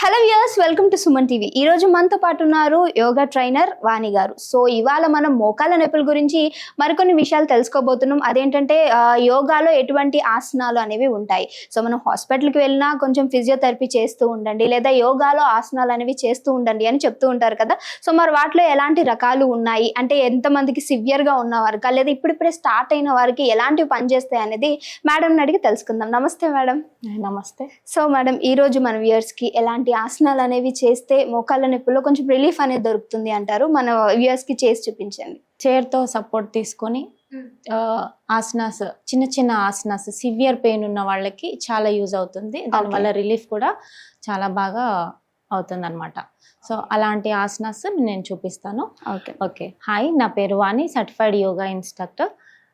Hello viewers, welcome to Suman TV. ఈ రోజు మనతో పాటు ఉన్నారు యోగా ట్రైనర్ వాణి గారు. సో ఇవాళ మనం మోకాళ్ళ నొప్పుల గురించి మరికొన్ని విషయాలు తెలుసుకోబోతున్నాం. అదేంటంటే యోగాలో ఎటువంటి ఆసనాలు అనేవి ఉంటాయి. సో మనం హాస్పిటల్కి వెళ్ళినా కొంచెం ఫిజియోథెరపీ చేస్తూ ఉండండి, లేదా యోగాలో ఆసనాలు అనేవి చేస్తూ ఉండండి అని చెప్తూ ఉంటారు కదా. సో మరి వాటిలో ఎలాంటి రకాలు ఉన్నాయి, అంటే ఎంతమందికి సివియర్గా ఉన్న వారికి, లేదా ఇప్పుడిప్పుడే స్టార్ట్ అయిన వారికి ఎలాంటివి పనిచేస్తాయి అనేది మేడంని అడిగి తెలుసుకుందాం. నమస్తే మేడం. నమస్తే. సో మేడం, ఈ రోజు మన వ్యూయర్స్కి ఎలాంటి ఆసనాలు అనేవి చేస్తే మోకాళ్ళ నొప్పుల్లో కొంచెం రిలీఫ్ అనేది దొరుకుతుంది అంటారు? మన వ్యూయర్స్కి చేసి చూపించండి. చైర్తో సపోర్ట్ తీసుకొని ఆసనాస్, చిన్న చిన్న ఆసనాస్ సివియర్ పెయిన్ ఉన్న వాళ్ళకి చాలా యూజ్ అవుతుంది. దానివల్ల రిలీఫ్ కూడా చాలా బాగా అవుతుంది అనమాట. సో అలాంటి ఆసనాస్ నేను చూపిస్తాను. ఓకే. హాయ్, నా పేరు వాణి, సర్టిఫైడ్ యోగా ఇన్స్ట్రక్టర్.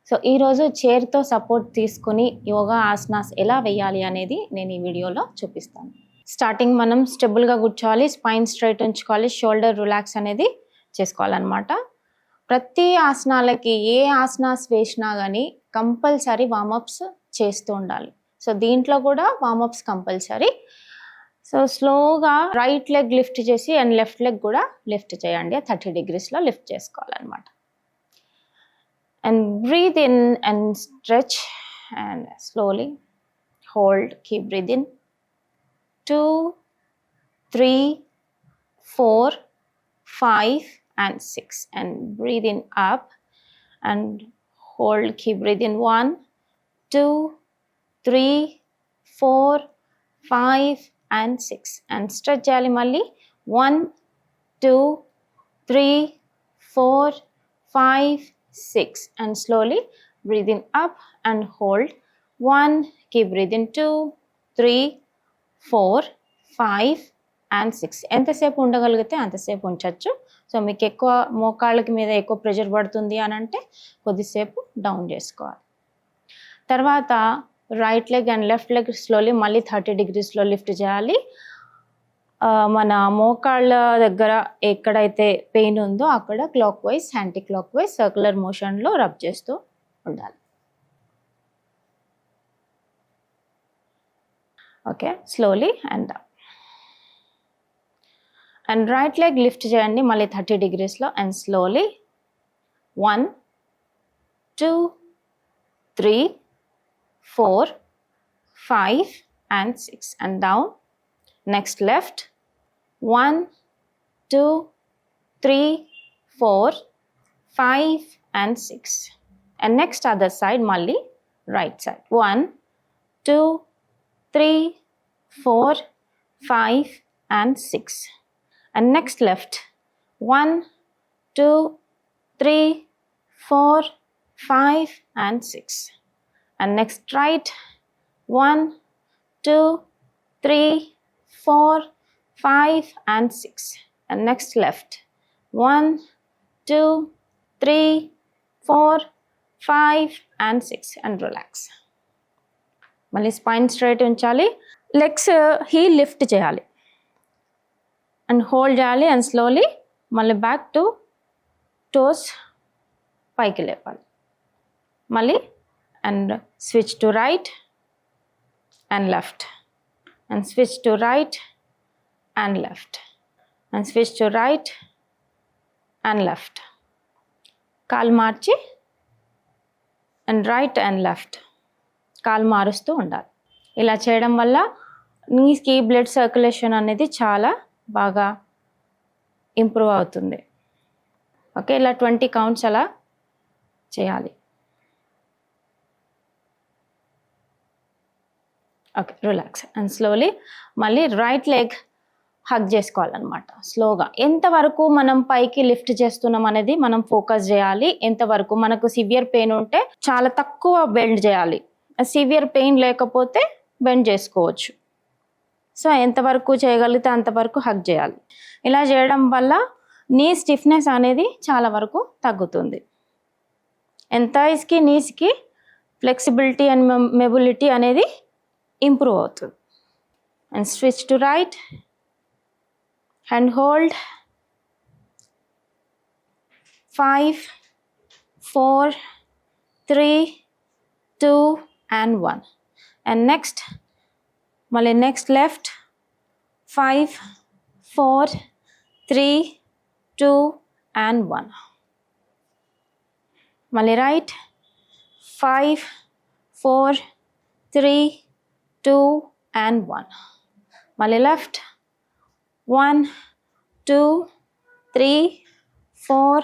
సో ఈరోజు చైర్తో సపోర్ట్ తీసుకుని యోగా ఆసనాస్ ఎలా వేయాలి అనేది నేను ఈ వీడియోలో చూపిస్తాను. స్టార్టింగ్ మనం స్టెబుల్గా కూర్చోవాలి, స్పైన్ స్ట్రైట్ ఉంచుకోవాలి, షోల్డర్ రిలాక్స్ అనేది చేసుకోవాలన్నమాట. ప్రతి ఆసనాలకి ఏ ఆసనాస్ వేసినా కానీ కంపల్సరీ వార్మప్స్ చేస్తూ ఉండాలి. సో దీంట్లో కూడా వార్మప్స్ కంపల్సరీ. సో స్లోగా రైట్ లెగ్ లిఫ్ట్ చేసి అండ్ లెఫ్ట్ లెగ్ కూడా లిఫ్ట్ చేయండి. 30 degreesలో లిఫ్ట్ చేసుకోవాలన్నమాట. And breathe in and stretch and slowly hold, keep breathing. 2, 3, 4, 5 and 6 and breathe in up and hold, keep breathing. 1, 2, 3, 4, 5 and 6 and stretch చేయాలి మళ్ళీ. 1, 2, 3, 4, 5, 6 and slowly breathing up and hold. 1, keep breathing. 2, 3, 4, 5 and 6. ఎంతసేపు ఉండగలిగితే అంతసేపు ఉంచవచ్చు. So మీకు ఎక్కువ మోకాళ్ళకి మీద ఎక్కువ ప్రెషర్ పడుతుంది అని అంటే కొద్దిసేపు డౌన్ చేసుకోవాలి. తర్వాత right leg and left leg slowly మళ్ళీ 30 degreesలో లిఫ్ట్ చేయాలి. మన మోకాళ్ళ దగ్గర ఎక్కడైతే పెయిన్ ఉందో అక్కడ clockwise, anti clockwise, circular మోషన్లో రబ్ చేస్తూ ఉండాలి. Okay, slowly and up. And right leg lift చేయండి మళ్ళీ 30 degreesలో and slowly. 1, 2, 3, 4, 5 and 6 and down. Next left. 1, 2, 3, 4, 5 and 6 and next other side malli right side. 1, 2, 3, 4, 5 and 6 and next left. 1, 2, 3, 4, 5 and 6 and next right. 1, 2, 3, 4, 5 and 6 and next left. 1, 2, 3, 4, 5 and 6 and relax. మళ్ళీ spine straight ఉంచాలి. Legs heal lift చేయాలి and hold చేయాలి and slowly మళ్ళీ back to toes పైకి లేపాలి. మళ్ళీ and switch to right and left and switch to right and left and switch to right and left. కాలు మార్చి and right and left కాలు మారుస్తూ ఉండాలి. ఇలా చేయడం వల్ల నీస్కి బ్లడ్ సర్క్యులేషన్ అనేది చాలా బాగా ఇంప్రూవ్ అవుతుంది. ఓకే, ఇలా 20 counts అలా చేయాలి. ఓకే, రిలాక్స్ అండ్ స్లోలీ మళ్ళీ రైట్ లెగ్ హగ్ చేసుకోవాలన్నమాట. స్లోగా ఎంతవరకు మనం పైకి లిఫ్ట్ చేస్తున్నాం అనేది మనం ఫోకస్ చేయాలి. ఎంతవరకు మనకు సివియర్ పెయిన్ ఉంటే చాలా తక్కువ బెండ్ చేయాలి, సివియర్ పెయిన్ లేకపోతే బెండ్ చేసుకోవచ్చు. సో ఎంతవరకు చేయగలిగితే అంతవరకు హగ్ చేయాలి. ఇలా చేయడం వల్ల నీ స్టిఫ్నెస్ అనేది చాలా వరకు తగ్గుతుంది. థైస్కి, నీస్కి ఫ్లెక్సిబిలిటీ అండ్ మొబిలిటీ అనేది ఇంప్రూవ్ అవుతుంది. And switch to right and hold. 5, 4, 3, 2 and 1 and next మళ్ళీ నెక్స్ట్ లెఫ్ట్ 5, 4, 3, 2 and 1. మళ్ళీ రైట్ 5, 4, 3, 2 and 1. మళ్ళీ left 1, 2, 3, 4,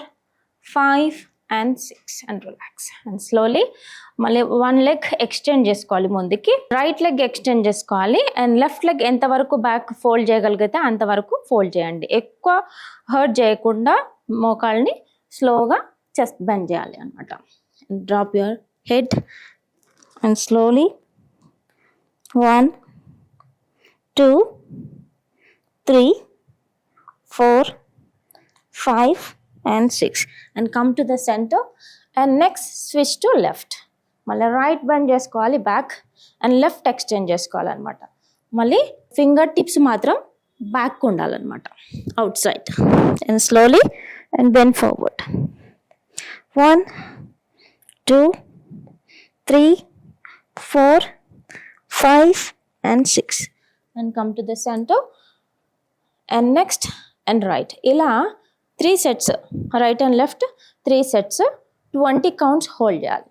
5 and 6 and relax and slowly మళ్ళీ వన్ లెగ్ ఎక్స్టెండ్ చేసుకోవాలి ముందుకి, రైట్ లెగ్ ఎక్స్టెండ్ చేసుకోవాలి అండ్ లెఫ్ట్ లెగ్ ఎంతవరకు బ్యాక్ ఫోల్డ్ చేయగలిగితే అంతవరకు ఫోల్డ్ చేయండి. ఎక్కువ హర్ట్ చేయకుండా మోకాల్ని స్లోగా చెస్ట్ బెండ్ చేయాలి అనమాట. Drop your head and slowly 1, 2, 3, 4, 5 and 6 and come to the center and next switch to left. మళ్ళీ రైట్ బెండ్ చేసుకోవాలి బ్యాక్ అండ్ లెఫ్ట్ ఎక్స్టెండ్ చేసుకోవాలన్నమాట. మళ్ళీ ఫింగర్ టిప్స్ మాత్రం బ్యాక్ ఉండాలన్నమాట, out side and slowly and bend forward 1, 2, 3, 4, 5 and 6 and come to the center and next and right. ఇలా 3 sets, right and left 3 sets 20 counts hold చేయాలి.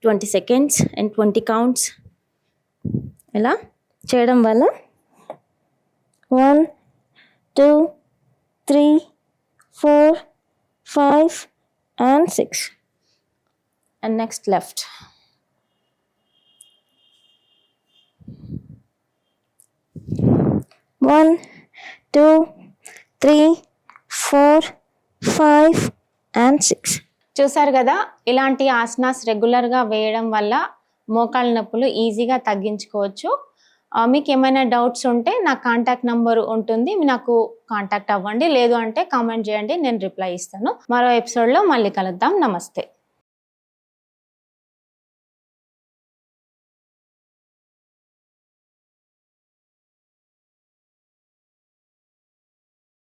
20 seconds and 20 counts. ఇలా చేయడం వల్ల 1, 2, 3, 4, 5 and 6 and next left. One, 2, 3, 4, 5 and 6. చూసారు కదా, ఇలాంటి ఆసనాస్ రెగ్యులర్గా వేయడం వల్ల మోకాళ్ళ నొప్పులు ఈజీగా తగ్గించుకోవచ్చు. మీకు ఏమైనా డౌట్స్ ఉంటే నా కాంటాక్ట్ నంబర్ ఉంటుంది, నాకు కాంటాక్ట్ అవ్వండి. లేదు అంటే కామెంట్ చేయండి, నేను రిప్లై ఇస్తాను. మరో ఎపిసోడ్లో మళ్ళీ కలుద్దాం. నమస్తే.